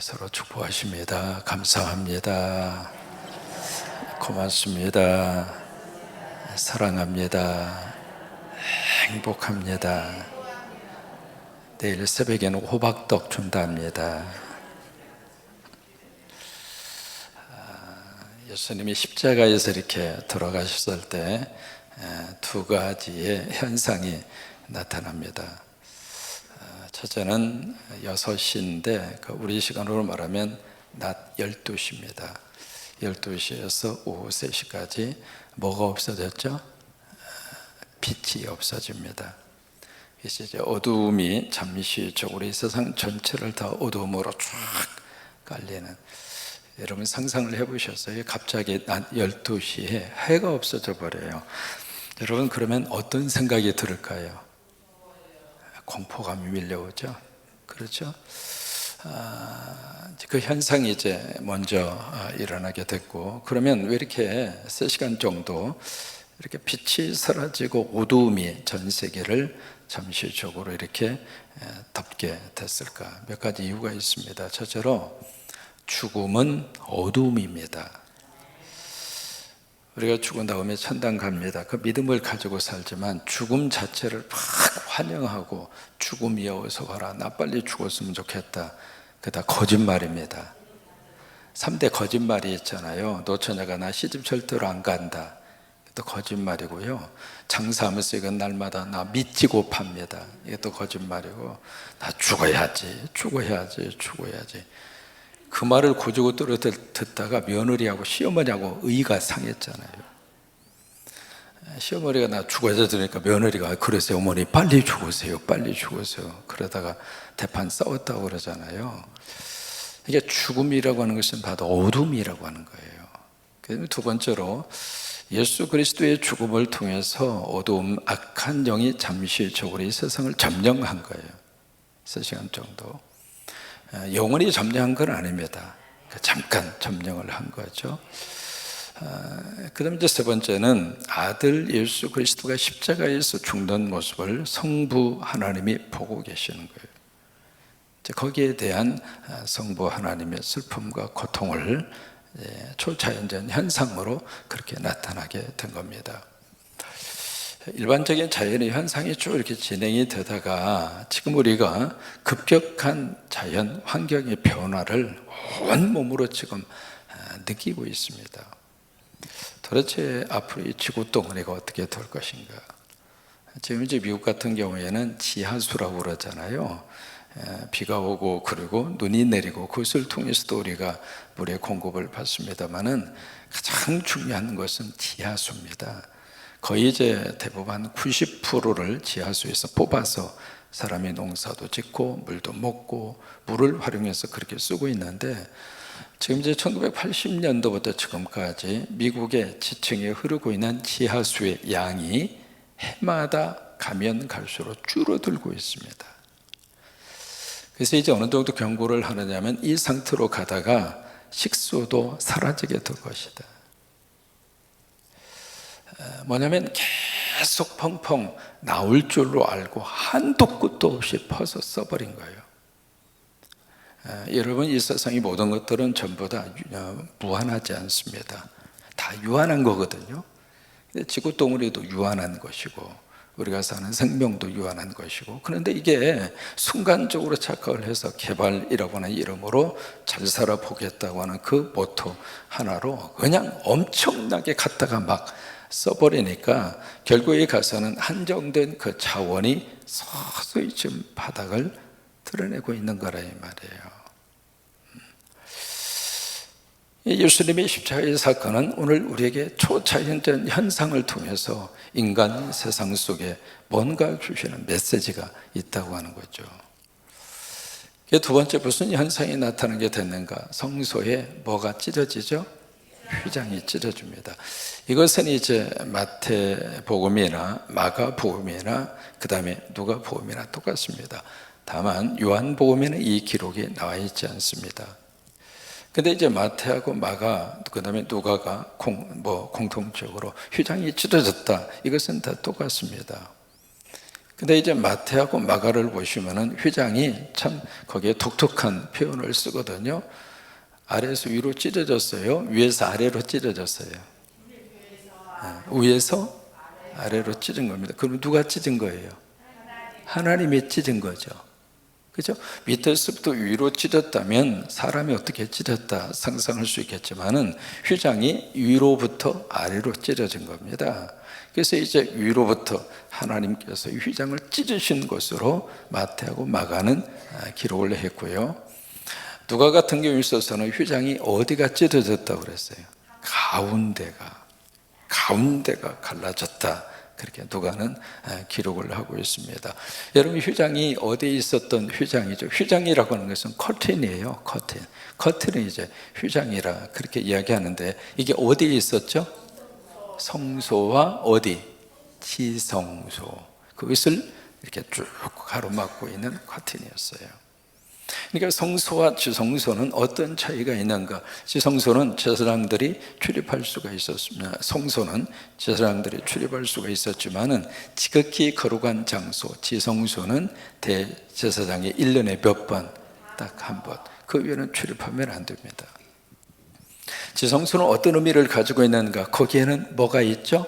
서로 축복하십니다. 감사합니다. 고맙습니다. 사랑합니다. 행복합니다. 내일 새벽에는 호박떡 준답니다. 예수님이 십자가에서 이렇게 돌아가셨을 때 두 가지의 현상이 나타납니다. 첫째는 6시인데 우리 시간으로 말하면 낮 12시입니다. 12시에서 오후 3시까지 뭐가 없어졌죠? 빛이 없어집니다. 이제 어두움이 잠시 우리 세상 전체를 다 어두움으로 쫙 깔리는, 여러분 상상을 해보셨어요? 갑자기 낮 12시에 해가 없어져 버려요. 여러분 그러면 어떤 생각이 들을까요? 공포감이 밀려오죠. 그렇죠? 그 현상이 이제 먼저 일어나게 됐고, 그러면 왜 이렇게 3시간 정도 이렇게 빛이 사라지고 어두움이 전 세계를 잠시적으로 이렇게 덮게 됐을까? 몇 가지 이유가 있습니다. 첫째로 죽음은 어두움입니다. 우리가 죽은 다음에 천당 갑니다. 그 믿음을 가지고 살지만 죽음 자체를 막 환영하고 죽음이여 어서 와라, 나 빨리 죽었으면 좋겠다, 그거 다 거짓말입니다. 3대 거짓말이 있잖아요. 노처녀가 나 시집 절대로 안 간다, 이것도 거짓말이고요. 장사하면서 이건 날마다 나 미치고 팝니다, 이것도 거짓말이고, 나 죽어야지 그 말을 고지고 뚫어 듣다가 며느리하고 시어머니하고 의가 상했잖아요. 시어머니가 나 죽어야 되니까 며느리가 그러세요, 어머니 빨리 죽으세요. 그러다가 대판 싸웠다고 그러잖아요. 이게 죽음이라고 하는 것은 바로 어둠이라고 하는 거예요. 두 번째로 예수 그리스도의 죽음을 통해서 어두움, 악한 영이 잠시적으로 이 세상을 점령한 거예요. 3시간 정도. 영원히 점령한 건 아닙니다. 잠깐 점령을 한 거죠. 그 다음에 이제 세 번째는 아들 예수 그리스도가 십자가에서 죽는 모습을 성부 하나님이 보고 계시는 거예요. 거기에 대한 성부 하나님의 슬픔과 고통을 초자연적 현상으로 그렇게 나타나게 된 겁니다. 일반적인 자연의 현상이 쭉 이렇게 진행이 되다가 지금 우리가 급격한 자연 환경의 변화를 온몸으로 지금 느끼고 있습니다. 도대체 앞으로 이 지구 덩어리가 어떻게 될 것인가? 지금 이제 미국 같은 경우에는 지하수라고 그러잖아요. 비가 오고 그리고 눈이 내리고 그것을 통해서도 우리가 물의 공급을 받습니다만은 가장 중요한 것은 지하수입니다. 거의 이제 대부분 90%를 지하수에서 뽑아서 사람이 농사도 짓고 물도 먹고 물을 활용해서 그렇게 쓰고 있는데, 지금 이제 1980년도부터 지금까지 미국의 지층에 흐르고 있는 지하수의 양이 해마다 가면 갈수록 줄어들고 있습니다. 그래서 이제 어느 정도 경고를 하느냐면 이 상태로 가다가 식수도 사라지게 될 것이다. 뭐냐면 계속 펑펑 나올 줄로 알고 한도 끝도 없이 퍼서 써버린 거예요. 여러분 이 세상의 모든 것들은 전부 다 무한하지 않습니다. 다 유한한 거거든요. 지구 덩어리도 유한한 것이고 우리가 사는 생명도 유한한 것이고, 그런데 이게 순간적으로 착각을 해서 개발이라고 하는 이름으로 잘 살아보겠다고 하는 그 모토 하나로 그냥 엄청나게 갖다가 막 써버리니까 결국에 가서는 한정된 그 자원이 서서히 지금 바닥을 드러내고 있는 거라 이 말이에요. 예수님의 십자가의 사건은 오늘 우리에게 초자연적 현상을 통해서 인간 세상 속에 뭔가 주시는 메시지가 있다고 하는 거죠. 두 번째, 무슨 현상이 나타나게 됐는가? 성소에 뭐가 찢어지죠? 휘장이 찢어집니다. 이것은 이제 마태복음이나 마가복음이나 그 다음에 누가복음이나 똑같습니다. 다만 요한복음에는 이 기록이 나와 있지 않습니다. 근데 이제 마태하고 마가 그 다음에 누가가 공통적으로 휘장이 찢어졌다, 이것은 다 똑같습니다. 근데 이제 마태하고 마가를 보시면은 휘장이 참 거기에 독특한 표현을 쓰거든요. 아래에서 위로 찢어졌어요. 위에서 아래로 찢어졌어요. 위에서 아래로 찢은 겁니다. 그럼 누가 찢은 거예요? 하나님이 찢은 거죠. 그죠? 밑에서부터 위로 찢었다면 사람이 어떻게 찢었다 상상할 수 있겠지만은 휘장이 위로부터 아래로 찢어진 겁니다. 그래서 이제 위로부터 하나님께서 휘장을 찢으신 것으로 마태하고 마가는 기록을 했고요. 누가 같은 경우에 있어서는 휘장이 어디가 찢어졌다고 그랬어요? 가운데가 갈라졌다. 그렇게 누가는 기록을 하고 있습니다. 여러분, 휘장이 어디에 있었던 휘장이죠? 휘장이라고 하는 것은 커튼이에요. 커튼이 이제 휘장이라 그렇게 이야기하는데, 이게 어디에 있었죠? 성소와 어디? 지성소. 그것을 이렇게 쭉 가로막고 있는 커튼이었어요. 그러니까 성소와 지성소는 어떤 차이가 있는가? 지성소는 제사장들이 출입할 수가 있었습니다. 성소는 제사장들이 출입할 수가 있었지만은 지극히 거룩한 장소, 지성소는 대제사장이 1년에 몇 번? 딱 한 번. 그 위에는 출입하면 안 됩니다. 지성소는 어떤 의미를 가지고 있는가? 거기에는 뭐가 있죠?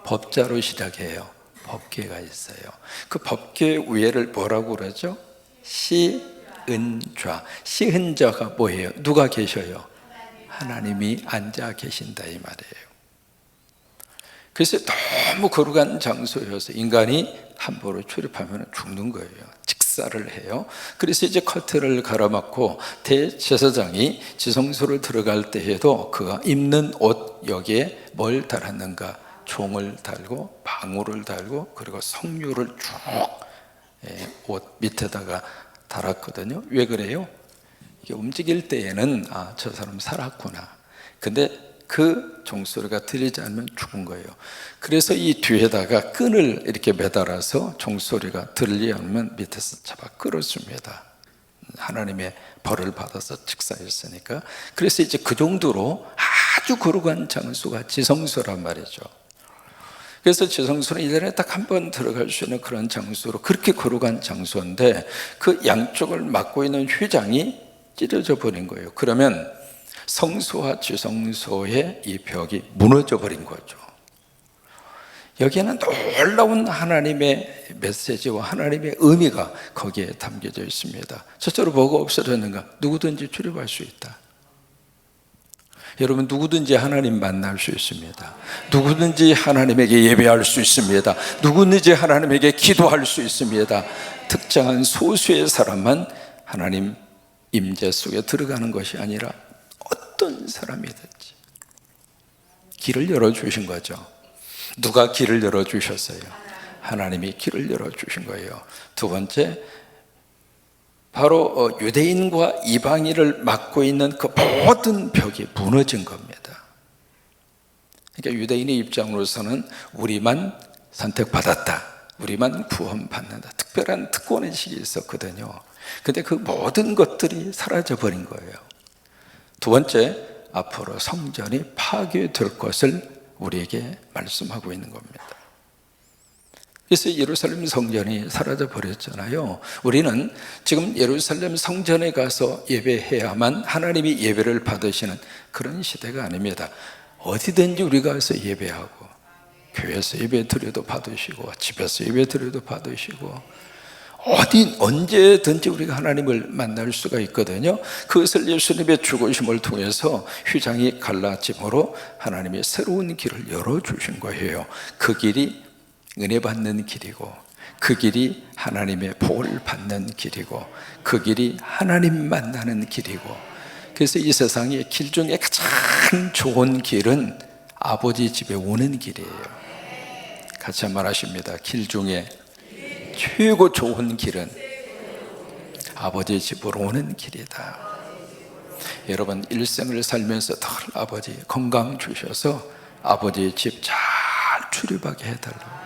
법자로 시작해요. 법궤가 있어요. 그 법궤 위에를 뭐라고 그러죠? 시은좌. 시은좌가 뭐예요? 누가 계셔요? 하나님이 앉아 계신다 이 말이에요. 그래서 너무 거룩한 장소여서 인간이 함부로 출입하면 죽는 거예요. 직사를 해요. 그래서 이제 커튼을 가로막고 대제사장이 지성소를 들어갈 때에도 그가 입는 옷 여기에 뭘 달았는가? 종을 달고 방울을 달고 그리고 성류를 쭉 옷 밑에다가 달았거든요. 왜 그래요? 이게 움직일 때에는 저 사람 살았구나. 근데 그 종소리가 들리지 않으면 죽은 거예요. 그래서 이 뒤에다가 끈을 이렇게 매달아서 종소리가 들리지 않으면 밑에서 잡아 끌었습니다. 하나님의 벌을 받아서 직사했으니까. 그래서 이제 그 정도로 아주 거룩한 장소가 지성소란 말이죠. 그래서 지성소는 1년에 딱 한 번 들어갈 수 있는 그런 장소로, 그렇게 거룩한 장소인데 그 양쪽을 막고 있는 휘장이 찢어져 버린 거예요. 그러면 성소와 지성소의 이 벽이 무너져 버린 거죠. 여기에는 놀라운 하나님의 메시지와 하나님의 의미가 거기에 담겨져 있습니다. 첫째로 뭐가 없어졌는가? 누구든지 출입할 수 있다. 여러분, 누구든지 하나님 만날 수 있습니다. 누구든지 하나님에게 예배할 수 있습니다. 누구든지 하나님에게 기도할 수 있습니다. 특정한 소수의 사람만 하나님 임재 속에 들어가는 것이 아니라 어떤 사람이든지 길을 열어주신 거죠. 누가 길을 열어주셨어요? 하나님이 길을 열어주신 거예요. 두 번째, 바로 유대인과 이방인을 막고 있는 그 모든 벽이 무너진 겁니다. 그러니까 유대인의 입장으로서는 우리만 선택받았다, 우리만 구원받는다, 특별한 특권의식이 있었거든요. 근데 그 모든 것들이 사라져버린 거예요. 두 번째, 앞으로 성전이 파괴될 것을 우리에게 말씀하고 있는 겁니다. 그래서 예루살렘 성전이 사라져 버렸잖아요. 우리는 지금 예루살렘 성전에 가서 예배해야만 하나님이 예배를 받으시는 그런 시대가 아닙니다. 어디든지 우리가 가서 예배하고, 교회에서 예배 드려도 받으시고, 집에서 예배 드려도 받으시고, 언제든지 우리가 하나님을 만날 수가 있거든요. 그것을 예수님의 죽으심을 통해서 휘장이 갈라짐으로 하나님의 새로운 길을 열어주신 거예요. 그 길이 은혜 받는 길이고, 그 길이 하나님의 복을 받는 길이고, 그 길이 하나님 만나는 길이고, 그래서 이 세상의 길 중에 가장 좋은 길은 아버지 집에 오는 길이에요. 같이 말하십니다. 길 중에 최고 좋은 길은 아버지 집으로 오는 길이다. 여러분, 일생을 살면서 늘 아버지 건강 주셔서 아버지 집 잘 출입하게 해달라고.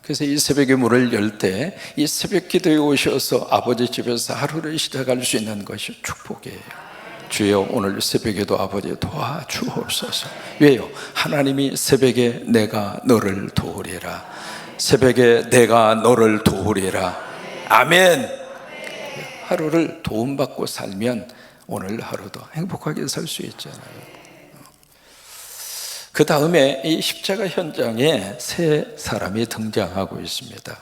그래서 이 새벽에 문을 열 때 이 새벽 기도에 오셔서 아버지 집에서 하루를 시작할 수 있는 것이 축복이에요. 주여, 오늘 새벽에도 아버지 도와주옵소서. 왜요? 하나님이 새벽에 내가 너를 도우리라, 새벽에 내가 너를 도우리라. 아멘. 하루를 도움받고 살면 오늘 하루도 행복하게 살 수 있잖아요. 그 다음에 이 십자가 현장에 세 사람이 등장하고 있습니다.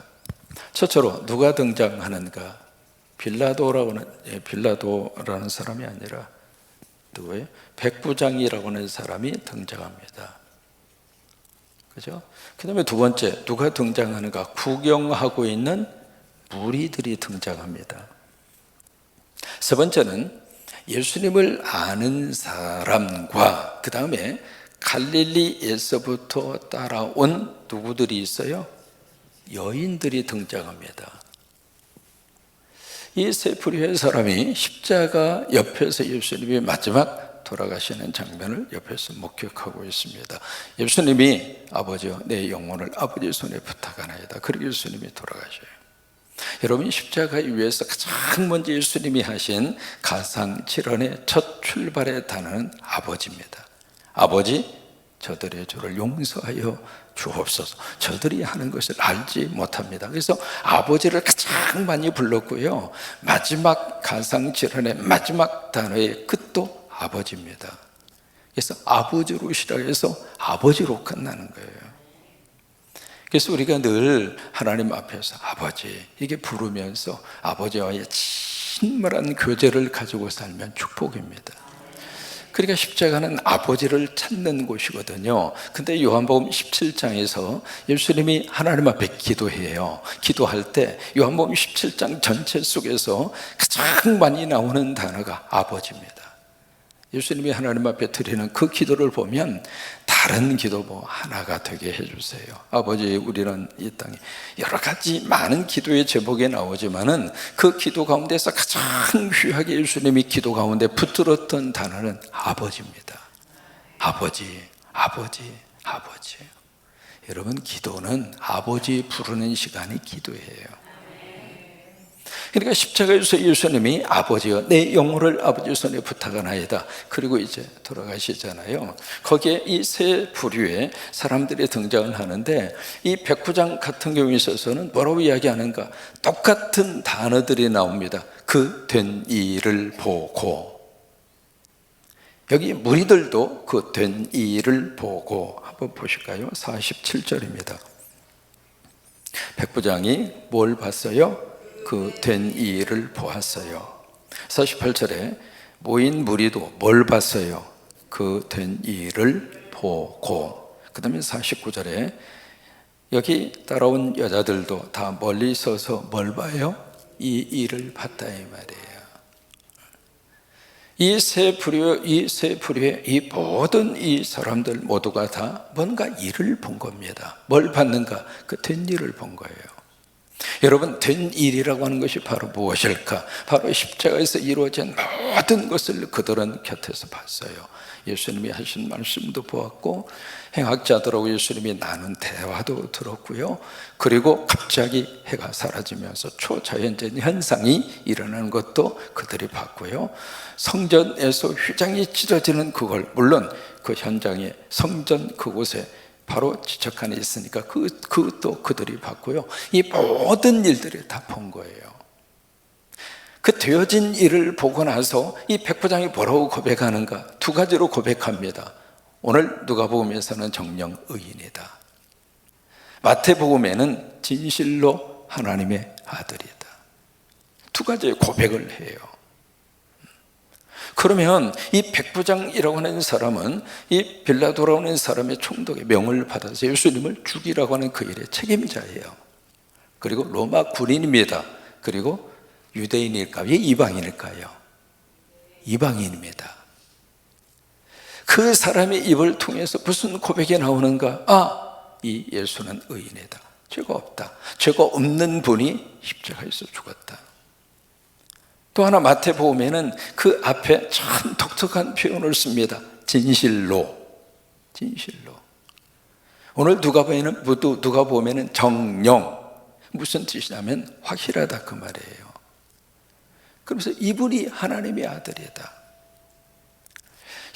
첫째로 누가 등장하는가? 빌라도라는 사람이 아니라 누구예요? 백부장이라고 하는 사람이 등장합니다. 그죠? 그 다음에 두 번째, 누가 등장하는가? 구경하고 있는 무리들이 등장합니다. 세 번째는 예수님을 아는 사람과 그 다음에 갈릴리에서부터 따라온 누구들이 있어요? 여인들이 등장합니다. 이 세 부류의 사람이 십자가 옆에서 예수님이 마지막 돌아가시는 장면을 옆에서 목격하고 있습니다. 예수님이 아버지여 내 영혼을 아버지 손에 부탁하나이다. 그리고 예수님이 돌아가셔요. 여러분, 십자가 위에서 가장 먼저 예수님이 하신 가상칠언의 첫 출발의 단어는 아버지입니다. 아버지, 저들의 죄를 용서하여 주옵소서. 저들이 하는 것을 알지 못합니다. 그래서 아버지를 가장 많이 불렀고요, 마지막 가상칠언의 마지막 단어의 끝도 아버지입니다. 그래서 아버지로 시작해서 아버지로 끝나는 거예요. 그래서 우리가 늘 하나님 앞에서 아버지 이게 부르면서 아버지와의 친밀한 교제를 가지고 살면 축복입니다. 그러니까 십자가는 아버지를 찾는 곳이거든요. 근데 요한복음 17장에서 예수님이 하나님 앞에 기도해요. 기도할 때 요한복음 17장 전체 속에서 가장 많이 나오는 단어가 아버지입니다. 예수님이 하나님 앞에 드리는 그 기도를 보면 다른 기도 하나가 되게 해주세요. 아버지, 우리는 이 땅에 여러 가지 많은 기도의 제목이 나오지만은 그 기도 가운데서 가장 귀하게 예수님이 기도 가운데 붙들었던 단어는 아버지입니다. 아버지, 아버지, 아버지. 여러분, 기도는 아버지 부르는 시간이 기도예요. 그러니까 십자가에서 예수님이 아버지여 내 영혼을 아버지 손에 부탁하나이다. 그리고 이제 돌아가시잖아요. 거기에 이 세 부류의 사람들이 등장을 하는데 이 백부장 같은 경우에 있어서는 뭐라고 이야기하는가? 똑같은 단어들이 나옵니다. 그 된 일을 보고. 여기 무리들도 그 된 일을 보고 한번 보실까요? 47절입니다. 백부장이 뭘 봤어요? 그 된 일을 보았어요. 48절에 모인 무리도 뭘 봤어요? 그 된 일을 보고. 그 다음에 49절에 여기 따라온 여자들도 다 멀리 서서 뭘 봐요? 이 일을 봤다 이 말이에요. 이 세 부류의 이 모든 이 사람들 모두가 다 뭔가 일을 본 겁니다. 뭘 봤는가? 그 된 일을 본 거예요. 여러분, 된 일이라고 하는 것이 바로 무엇일까? 바로 십자가에서 이루어진 모든 것을 그들은 곁에서 봤어요. 예수님이 하신 말씀도 보았고 행학자들하고 예수님이 나눈 대화도 들었고요. 그리고 갑자기 해가 사라지면서 초자연적인 현상이 일어나는 것도 그들이 봤고요. 성전에서 휘장이 찢어지는 그걸, 물론 그 현장에 성전 그곳에 바로 지적칸이 있으니까 그것도 그들이 봤고요. 이 모든 일들을 다 본 거예요. 그 되어진 일을 보고 나서 이 백부장이 뭐라고 고백하는가? 두 가지로 고백합니다. 오늘 누가복음에서는 정령 의인이다. 마태복음에는 진실로 하나님의 아들이다. 두 가지의 고백을 해요. 그러면 이 백부장이라고 하는 사람은 이 빌라도라고 하는 사람의 총독의 명을 받아서 예수님을 죽이라고 하는 그 일의 책임자예요. 그리고 로마 군인입니다. 그리고 유대인일까요? 이방인일까요? 이방인입니다. 그 사람의 입을 통해서 무슨 고백이 나오는가? 이 예수는 의인이다. 죄가 없다. 죄가 없는 분이 십자가에서 죽었다. 또 하나 마태복음에는 그 앞에 참 독특한 표현을 씁니다. 진실로. 진실로. 오늘 누가복음에는 정령. 무슨 뜻이냐면 확실하다 그 말이에요. 그러면서 이분이 하나님의 아들이다.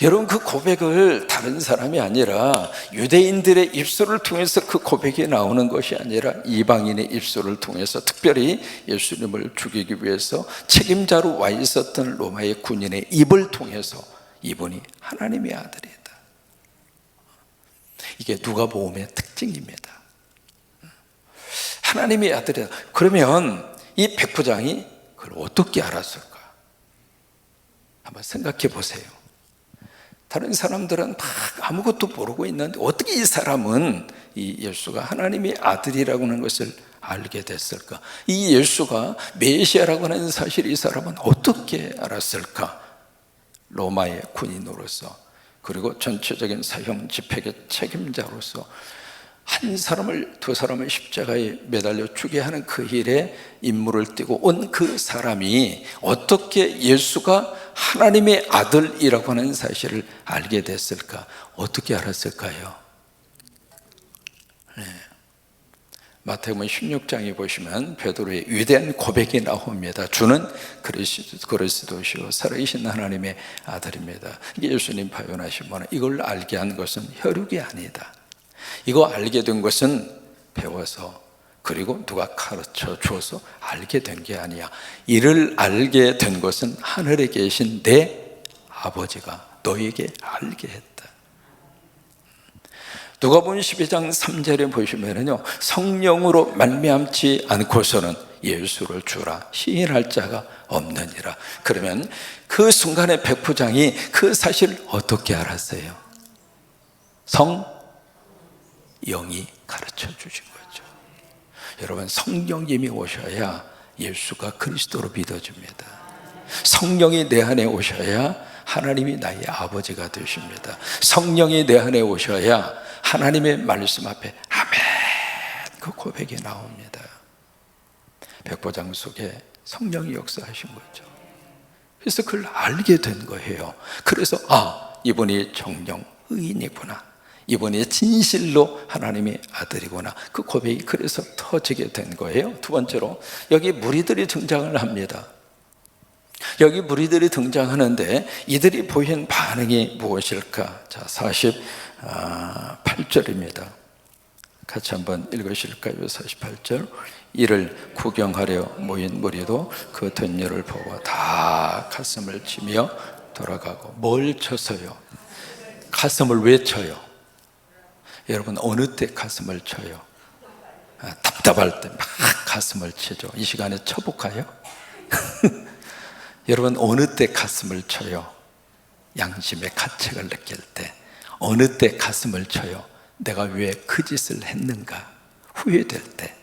여러분, 그 고백을 다른 사람이 아니라 유대인들의 입술을 통해서 그 고백이 나오는 것이 아니라 이방인의 입술을 통해서, 특별히 예수님을 죽이기 위해서 책임자로 와 있었던 로마의 군인의 입을 통해서 이분이 하나님의 아들이다. 이게 누가복음의 특징입니다. 하나님의 아들이다. 그러면 이 백부장이 그걸 어떻게 알았을까? 한번 생각해 보세요. 다른 사람들은 막 아무것도 모르고 있는데 어떻게 이 사람은 이 예수가 하나님의 아들이라고 하는 것을 알게 됐을까? 이 예수가 메시아라고 하는 사실을 이 사람은 어떻게 알았을까? 로마의 군인으로서, 그리고 전체적인 사형 집행의 책임자로서 한 사람을, 두 사람을 십자가에 매달려 죽게 하는 그 일에 임무를 띠고 온 그 사람이 어떻게 예수가 하나님의 아들이라고 하는 사실을 알게 됐을까? 어떻게 알았을까요? 네. 마태복음 16장에 보시면 베드로의 위대한 고백이 나옵니다. 주는 그리스도시요 살아계신 하나님의 아들입니다. 이게 예수님 발견하신 바는, 이걸 알게 한 것은 혈육이 아니다. 이거 알게 된 것은 배워서, 그리고 누가 가르쳐 주어서 알게 된 게 아니야. 이를 알게 된 것은 하늘에 계신 내 아버지가 너에게 알게 했다. 누가복음 12장 3절에 보시면요, 성령으로 말미암지 않고서는 예수를 주라 시인할 자가 없느니라. 그러면 그 순간에 백부장이 그 사실을 어떻게 알았어요? 성령이 가르쳐 주신 거죠. 여러분, 성령님이 오셔야 예수가 그리스도로 믿어집니다. 성령이 내 안에 오셔야 하나님이 나의 아버지가 되십니다. 성령이 내 안에 오셔야 하나님의 말씀 앞에 아멘, 그 고백이 나옵니다. 백부장 속에 성령이 역사하신 거죠. 그래서 그걸 알게 된 거예요. 그래서 이분이 정령 의인이구나, 이분이 진실로 하나님의 아들이구나, 그 고백이 그래서 터지게 된 거예요. 두 번째로, 여기 무리들이 등장을 합니다. 여기 무리들이 등장하는데 이들이 보인 반응이 무엇일까? 자, 48절입니다. 같이 한번 읽으실까요? 48절. 이를 구경하려 모인 무리도 그 된 일을 보고 다 가슴을 치며 돌아가고. 뭘 쳐서요? 가슴을 왜 쳐요? 여러분, 어느 때 가슴을 쳐요? 답답할 때 막 가슴을 치죠. 이 시간에 쳐볼까요? 여러분, 어느 때 가슴을 쳐요? 양심의 가책을 느낄 때. 어느 때 가슴을 쳐요? 내가 왜 그 짓을 했는가 후회될 때.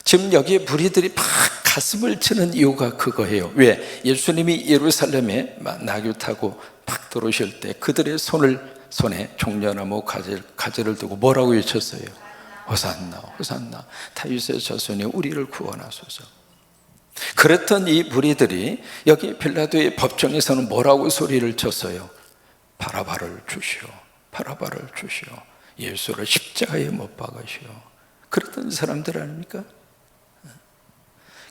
지금 여기에 무리들이 막 가슴을 치는 이유가 그거예요. 왜? 예수님이 예루살렘에 나귀 타고 막 들어오실 때 그들의 손에 종려나무 가지를 두고 뭐라고 외쳤어요? 호산나 호산나 다윗의 자손이 우리를 구원하소서. 그랬던 이 무리들이 여기 빌라도의 법정에서는 뭐라고 소리를 쳤어요? 바라바를 주시오, 바라바를 주시오, 예수를 십자가에 못 박으시오. 그랬던 사람들 아닙니까?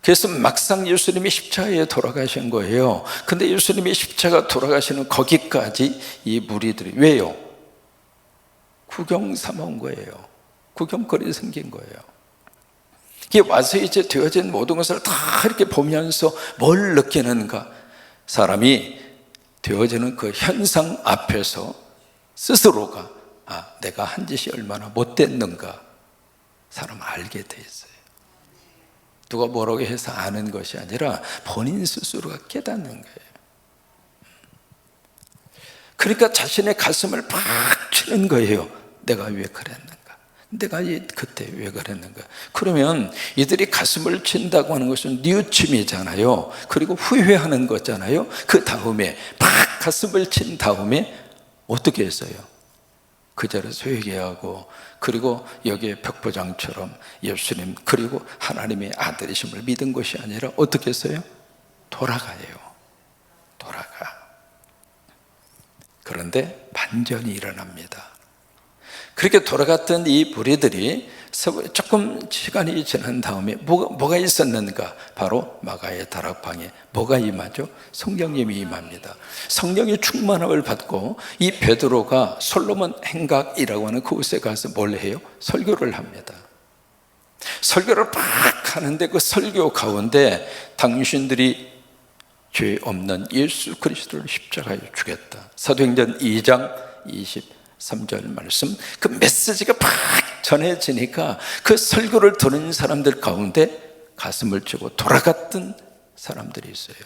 그래서 막상 예수님이 십자가에 돌아가신 거예요. 근데 예수님이 십자가 돌아가시는 거기까지 이 무리들이 왜요? 구경 삼아 온 거예요. 구경거리 생긴 거예요. 이게 와서 이제 되어진 모든 것을 다 이렇게 보면서 뭘 느끼는가? 사람이 되어지는 그 현상 앞에서 스스로가 내가 한 짓이 얼마나 못됐는가 사람 알게 돼 있어요. 누가 뭐라고 해서 아는 것이 아니라 본인 스스로가 깨닫는 거예요. 그러니까 자신의 가슴을 팍 치는 거예요. 내가 왜 그랬는가? 내가 그때 왜 그랬는가? 그러면 이들이 가슴을 친다고 하는 것은 뉘우침이잖아요. 그리고 후회하는 거잖아요. 그 다음에 팍 가슴을 친 다음에 어떻게 했어요? 그 자리에서 회개하고, 그리고 여기에 백부장처럼 예수님 그리고 하나님의 아들이심을 믿은 것이 아니라 어떻게 했어요? 돌아가요. 돌아가. 그런데 반전이 일어납니다. 그렇게 돌아갔던 이 무리들이 조금 시간이 지난 다음에 뭐가 있었는가? 바로 마가의 다락방에 뭐가 임하죠? 성령님이 임합니다. 성령의 충만함을 받고 이 베드로가 솔로몬 행각이라고 하는 그곳에 가서 뭘 해요? 설교를 합니다. 설교를 막 하는데 그 설교 가운데 당신들이 죄 없는 예수 그리스도를 십자가에 죽였다. 사도행전 2장 23절 말씀, 그 메시지가 막 전해지니까 그 설교를 듣는 사람들 가운데 가슴을 치고 돌아갔던 사람들이 있어요.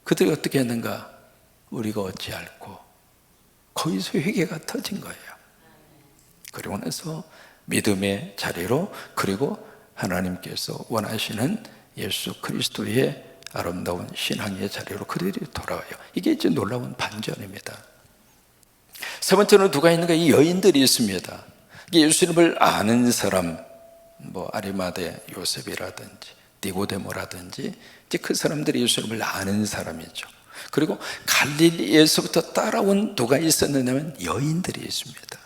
그들이 어떻게 했는가? 우리가 어찌할꼬? 거기서 회개가 터진 거예요. 그리고 나서 믿음의 자리로, 그리고 하나님께서 원하시는 예수 그리스도의 아름다운 신앙의 자리로 그들이 돌아와요. 이게 이제 놀라운 반전입니다. 세 번째는 누가 있는가? 이 여인들이 있습니다. 예수님을 아는 사람, 아리마대 요셉이라든지 니고데모라든지 이제 그 사람들이 예수님을 아는 사람이죠. 그리고 갈릴리에서부터 따라온 누가 있었느냐면 여인들이 있습니다.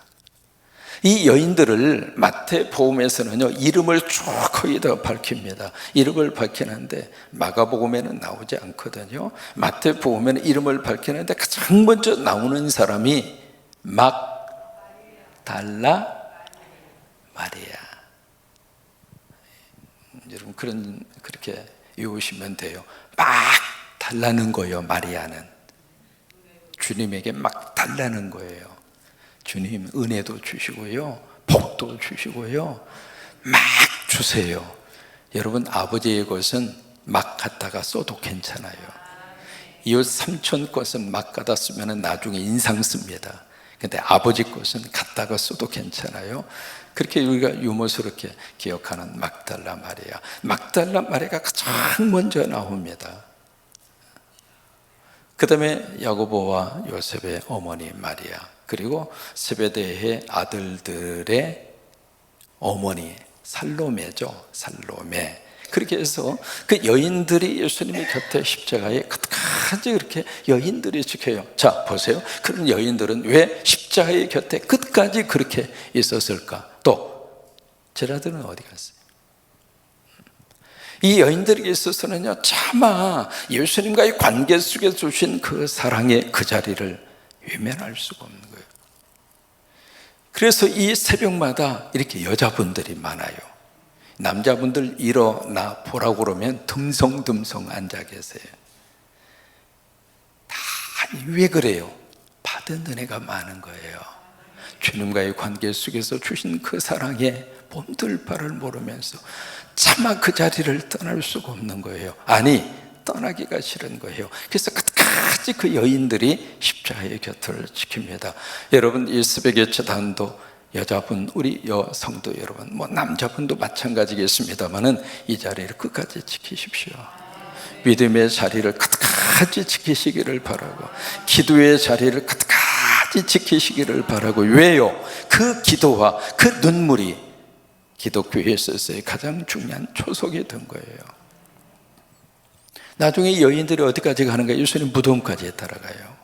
이 여인들을 마태복음에서는요, 이름을 쭉 거기다가 밝힙니다. 이름을 밝히는데 마가복음에는 나오지 않거든요. 마태복음에는 이름을 밝히는데 가장 먼저 나오는 사람이 막달라 마리아. 여러분 그렇게 외우시면 돼요. 막 달라는 거예요. 마리아는 주님에게 막 달라는 거예요. 주님 은혜도 주시고요, 복도 주시고요, 막 주세요. 여러분, 아버지의 것은 막 갖다가 써도 괜찮아요. 이웃 삼촌 것은 막 갖다 쓰면 나중에 인상 씁니다. 근데 아버지 것은 갖다가 써도 괜찮아요. 그렇게 우리가 유머스럽게 기억하는 막달라 마리아. 막달라 마리아가 가장 먼저 나옵니다. 그 다음에 야고보와 요셉의 어머니 마리아, 그리고 세베대의 아들들의 어머니 살로메죠. 살로메. 그렇게 해서 그 여인들이 예수님의 곁에 십자가에 끝까지 그렇게 여인들이 지켜요. 자, 보세요. 그런 여인들은 왜 십자가의 곁에 끝까지 그렇게 있었을까? 또 제자들은 어디 갔어요? 이 여인들에게 있어서는요, 차마 예수님과의 관계 속에 주신 그 사랑의 그 자리를 외면할 수가 없는 거예요. 그래서 이 새벽마다 이렇게 여자분들이 많아요. 남자분들 일어나 보라고 그러면 듬성듬성 앉아 계세요. 다 왜 그래요? 받은 은혜가 많은 거예요. 주님과의 관계 속에서 주신 그 사랑에 몸둘 바를 모르면서 차마 그 자리를 떠날 수가 없는 거예요. 아니, 떠나기가 싫은 거예요. 그래서 끝까지 그 여인들이 십자가의 곁을 지킵니다. 여러분, 이 새벽의 제단도 여자분, 우리 여성도 여러분, 남자분도 마찬가지겠습니다만은 이 자리를 끝까지 지키십시오. 믿음의 자리를 끝까지 지키시기를 바라고, 기도의 자리를 끝까지 지키시기를 바라고. 왜요? 그 기도와 그 눈물이 기독교에 있어서의 가장 중요한 초석이 된 거예요. 나중에 여인들이 어디까지 가는가? 예수님 무덤까지 따라가요.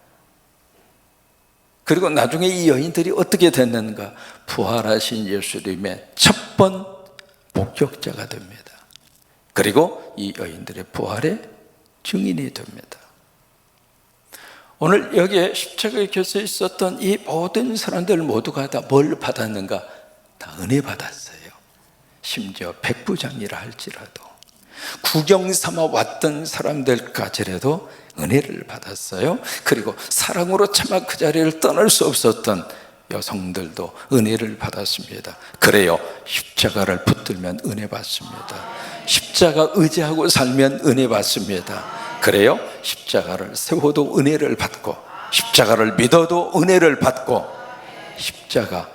그리고 나중에 이 여인들이 어떻게 됐는가? 부활하신 예수님의 첫 번 목격자가 됩니다. 그리고 이 여인들의 부활의 증인이 됩니다. 오늘 여기에 십자가의 곁에 있었던 이 모든 사람들 모두가 다 뭘 받았는가? 다 은혜 받았어요. 심지어 백부장이라 할지라도, 구경 삼아 왔던 사람들까지라도 은혜를 받았어요. 그리고 사랑으로 차마 그 자리를 떠날 수 없었던 여성들도 은혜를 받았습니다. 그래요, 십자가를 붙들면 은혜 받습니다. 십자가 의지하고 살면 은혜 받습니다. 그래요, 십자가를 세워도 은혜를 받고, 십자가를 믿어도 은혜를 받고, 십자가,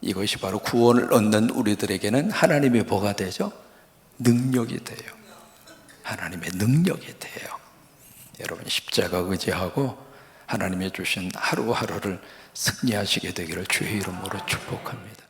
이것이 바로 구원을 얻는 우리들에게는 하나님의 뭐가 되죠? 능력이 돼요. 하나님의 능력이 돼요. 여러분, 십자가 의지하고 하나님의 주신 하루하루를 승리하시게 되기를 주의 이름으로 축복합니다.